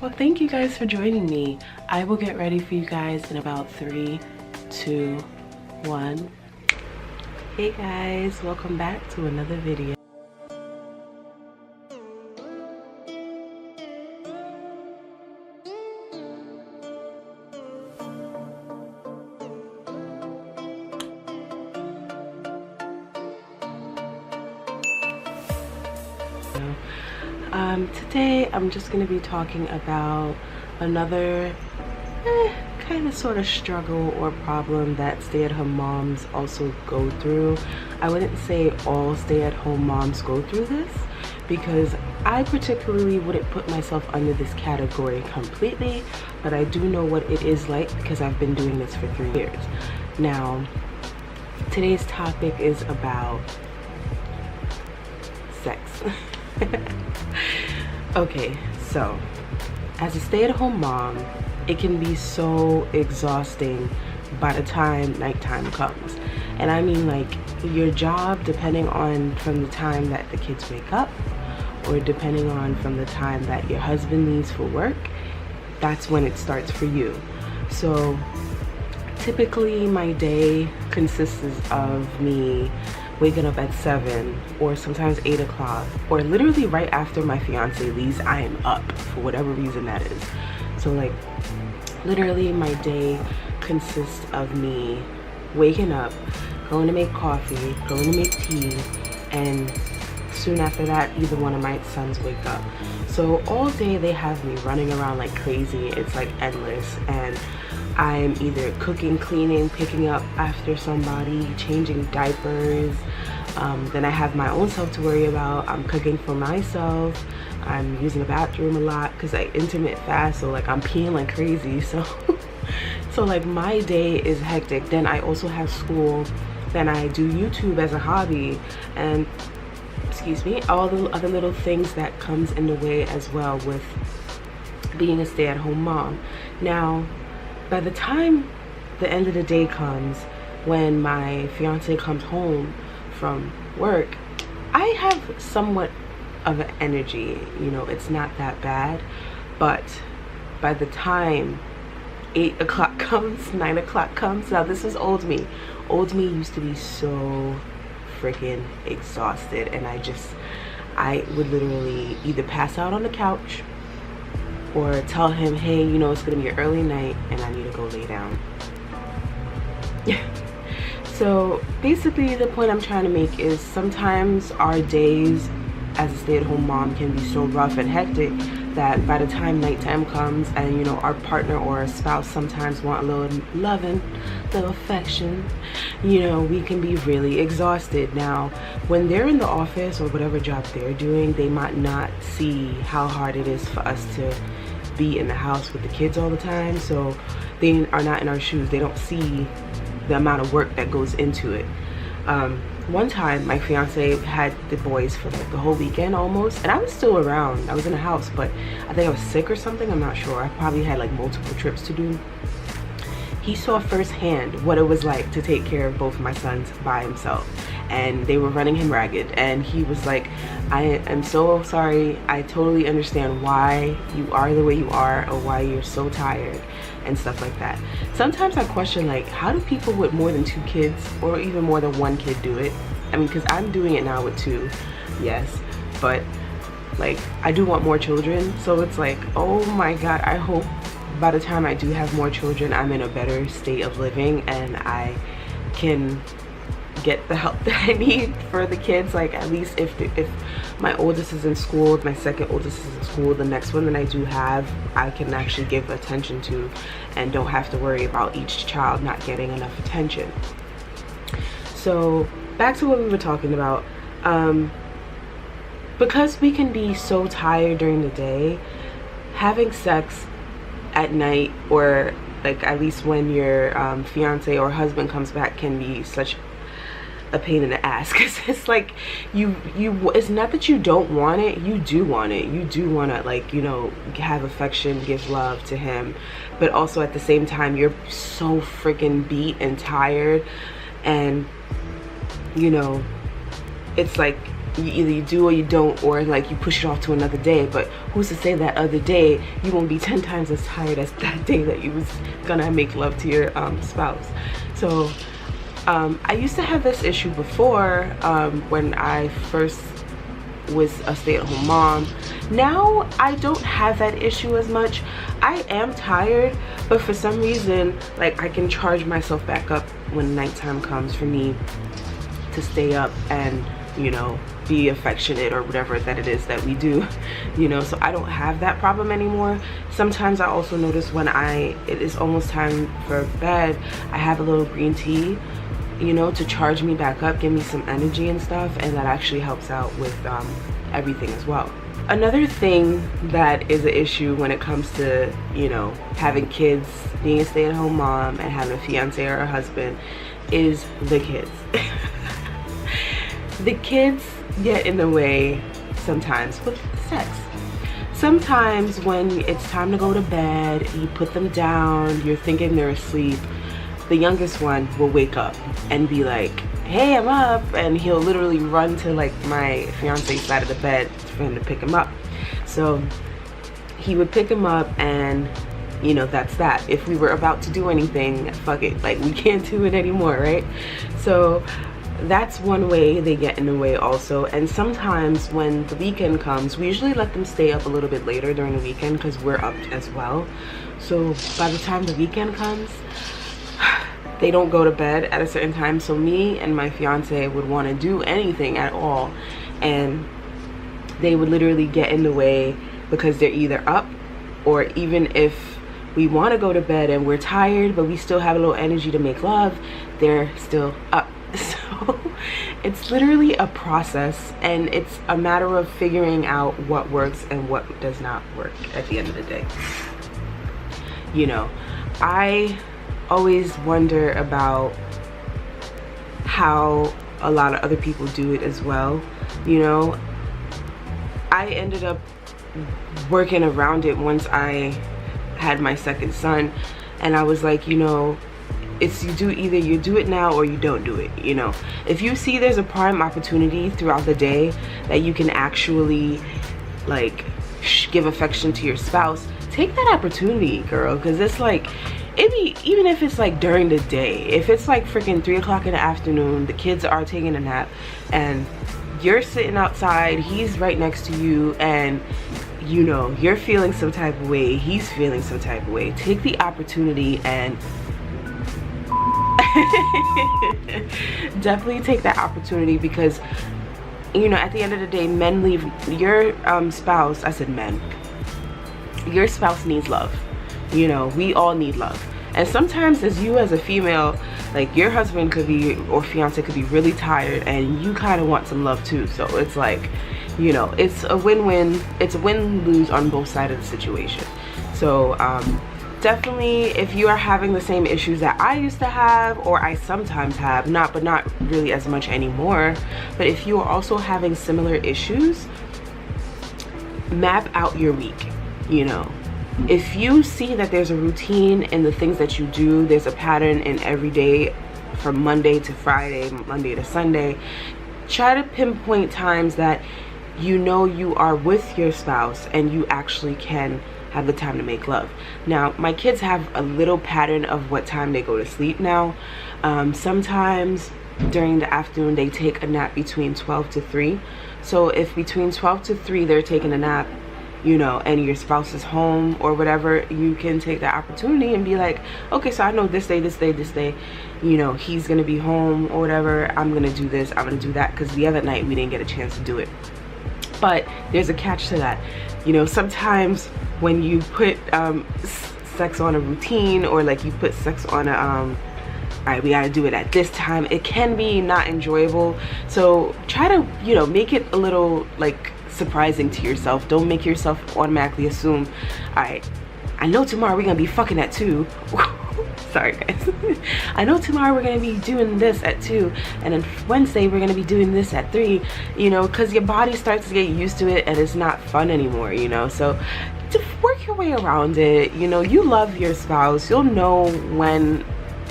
Well, thank you guys for joining me. I will get ready for you guys in about 3, 2, 1. Hey guys, welcome back to another video. Today I'm just going to be talking about another kind of sort of struggle or problem that stay-at-home moms also go through. I wouldn't say all stay-at-home moms go through this, because I particularly wouldn't put myself under this category completely, but I do know what it is like because I've been doing this for 3 years. Now, today's topic is about sex. Okay, so as a stay-at-home mom, it can be so exhausting by the time nighttime comes. And I mean, like, your job, depending on from the time that the kids wake up, or depending on from the time that your husband leaves for work, that's when it starts for you. So typically my day consists of me waking up at 7 or sometimes 8 o'clock, or literally right after my fiance leaves, I am up for whatever reason that is. So like literally my day consists of me waking up, going to make coffee, going to make tea, and soon after that either one of my sons wake up. So all day they have me running around like crazy. It's like endless, and I'm either cooking, cleaning, picking up after somebody, changing diapers. Then I have my own self to worry about. I'm cooking for myself. I'm using the bathroom a lot because I intermittent fast, so like I'm peeing like crazy. So like my day is hectic. Then I also have school. Then I do YouTube as a hobby, and excuse me, all the other little things that comes in the way as well with being a stay-at-home mom. Now, by the time the end of the day comes, when my fiance comes home from work, I have somewhat of an energy, you know, it's not that bad. But by the time 8 o'clock comes, 9 o'clock comes, now this is old me. Old me used to be so freaking exhausted, and I would literally either pass out on the couch or tell him, hey, you know, it's gonna be an early night and I need to go lay down. So basically the point I'm trying to make is sometimes our days as a stay-at-home mom can be so rough and hectic that by the time nighttime comes and, you know, our partner or our spouse sometimes want a little loving, little affection, you know, we can be really exhausted. Now, when they're in the office or whatever job they're doing, they might not see how hard it is for us to be in the house with the kids all the time, so they are not in our shoes. They don't see the amount of work that goes into it. One time my fiance had the boys for like the whole weekend almost, and I was still around. I was in the house, but I think I was sick or something, I'm not sure. I probably had like multiple trips to do. He saw firsthand what it was like to take care of both of my sons by himself, and they were running him ragged, and he was like, I am so sorry, I totally understand why you are the way you are, or why you're so tired and stuff like that. Sometimes I question, like, how do people with more than 2 kids or even more than 1 kid do it? I mean, because I'm doing it now with 2, yes, but like I do want more children, so it's like, oh my god, I hope by the time I do have more children, I'm in a better state of living and I can get the help that I need for the kids. Like, at least if my oldest is in school, if my second oldest is in school, the next one that I do have, I can actually give attention to and don't have to worry about each child not getting enough attention. So back to what we were talking about. Because we can be so tired during the day, having sex at night, or like at least when your fiance or husband comes back, can be such a pain in the ass, because it's like it's not that you don't want it, you do want it, you do want to, like, you know, have affection, give love to him, but also at the same time you're so freaking beat and tired, and you know, it's like either you do or you don't, or like you push it off to another day. But who's to say that other day you won't be 10 times as tired as that day that you was gonna make love to your spouse. So I used to have this issue before when I first was a stay-at-home mom. Now I don't have that issue as much. I am tired, but for some reason, like, I can charge myself back up when nighttime comes for me to stay up and, you know, be affectionate or whatever that it is that we do, you know. So I don't have that problem anymore. Sometimes I also notice when it is almost time for bed, I have a little green tea, you know, to charge me back up, give me some energy and stuff, and that actually helps out with everything as well. Another thing that is an issue when it comes to, you know, having kids, being a stay-at-home mom and having a fiance or a husband is the kids. The kids get in the way sometimes with sex. Sometimes when it's time to go to bed, you put them down, you're thinking they're asleep, the youngest one will wake up and be like, hey, I'm up, and he'll literally run to like my fiance's side of the bed for him to pick him up. So he would pick him up, and you know, that's that. If we were about to do anything, fuck it, like, we can't do it anymore, right? So that's one way they get in the way also. And sometimes when the weekend comes, we usually let them stay up a little bit later during the weekend because we're up as well. So by the time the weekend comes, they don't go to bed at a certain time, so me and my fiance would want to do anything at all, and they would literally get in the way because they're either up, or even if we want to go to bed and we're tired but we still have a little energy to make love, they're still up. So it's literally a process, and it's a matter of figuring out what works and what does not work at the end of the day. You know, I always wonder about how a lot of other people do it as well. You know, I ended up working around it once I had my second son, and I was like, you know, it's either you do it now or you don't do it. You know, if you see there's a prime opportunity throughout the day that you can actually like give affection to your spouse, take that opportunity, girl, because it's like, even if it's like during the day, if it's like freaking 3 o'clock in the afternoon, the kids are taking a nap and you're sitting outside, he's right next to you, and you know, you're feeling some type of way, he's feeling some type of way, take the opportunity and definitely take that opportunity, because you know, at the end of the day, men leave your spouse, I said men, your spouse needs love. You know, we all need love. And sometimes as a female, like, your husband could be, or fiance could be really tired, and you kind of want some love too. So it's like, you know, it's a win-win, it's a win-lose on both sides of the situation. So definitely, if you are having the same issues that I used to have, or I sometimes have, but not really as much anymore, but if you are also having similar issues, map out your week. You know, if you see that there's a routine in the things that you do, there's a pattern in every day from Monday to Friday, Monday to Sunday, try to pinpoint times that you know you are with your spouse and you actually can have the time to make love. Now, my kids have a little pattern of what time they go to sleep now. Sometimes during the afternoon they take a nap between 12 to 3. So if between 12 to 3 they're taking a nap, you know, and your spouse is home or whatever, you can take that opportunity and be like, okay, so I know this day, you know, he's gonna be home or whatever, I'm gonna do this, I'm gonna do that, because the other night we didn't get a chance to do it. But there's a catch to that. You know, sometimes when you put sex on a routine, or like you put sex on a all right, we gotta do it at this time, it can be not enjoyable. So try to, you know, make it a little like surprising to yourself. Don't make yourself automatically assume, all right, I know tomorrow we're gonna be fucking at 2. Sorry guys. I know tomorrow we're gonna be doing this at 2, and then Wednesday we're gonna be doing this at 3, you know, because your body starts to get used to it and it's not fun anymore, you know. So to work your way around it, you know, you love your spouse, you'll know when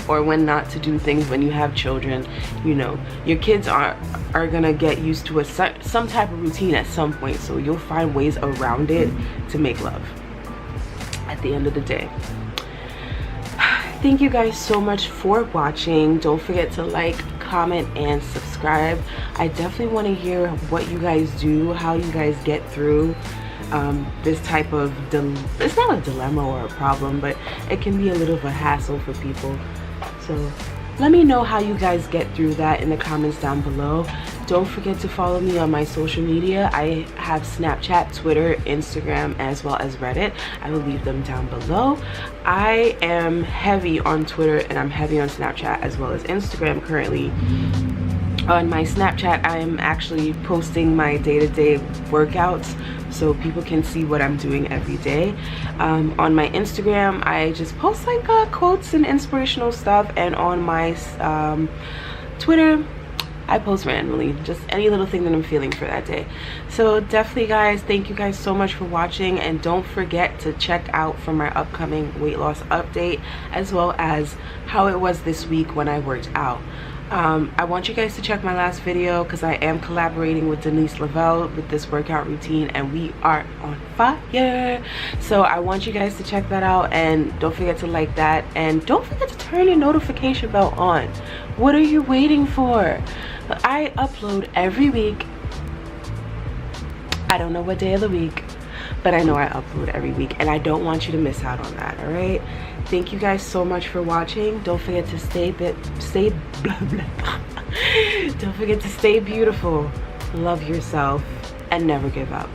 or when not to do things when you have children. You know, your kids are gonna get used to some type of routine at some point, so you'll find ways around it to make love at the end of the day. Thank you guys so much for watching. Don't forget to like, comment, and subscribe. I definitely want to hear what you guys do, how you guys get through this type of it's not a dilemma or a problem, but it can be a little of a hassle for people. So let me know how you guys get through that in the comments down below. Don't forget to follow me on my social media. I have Snapchat, Twitter, Instagram, as well as Reddit. I will leave them down below. I am heavy on Twitter and I'm heavy on Snapchat as well as Instagram currently. On my Snapchat, I am actually posting my day-to-day workouts so people can see what I'm doing every day. On my Instagram, I just post like quotes and inspirational stuff, and on my Twitter, I post randomly, just any little thing that I'm feeling for that day. So definitely guys, thank you guys so much for watching, and don't forget to check out for my upcoming weight loss update, as well as how it was this week when I worked out. I want you guys to check my last video because I am collaborating with Denise Lavelle with this workout routine, and we are on fire. So I want you guys to check that out, and don't forget to like that, and don't forget to turn your notification bell on. What are you waiting for? I upload every week. I don't know what day of the week, but I know I upload every week, and I don't want you to miss out on that. All right, thank you guys so much for watching. Don't forget to don't forget to stay beautiful, love yourself, and never give up.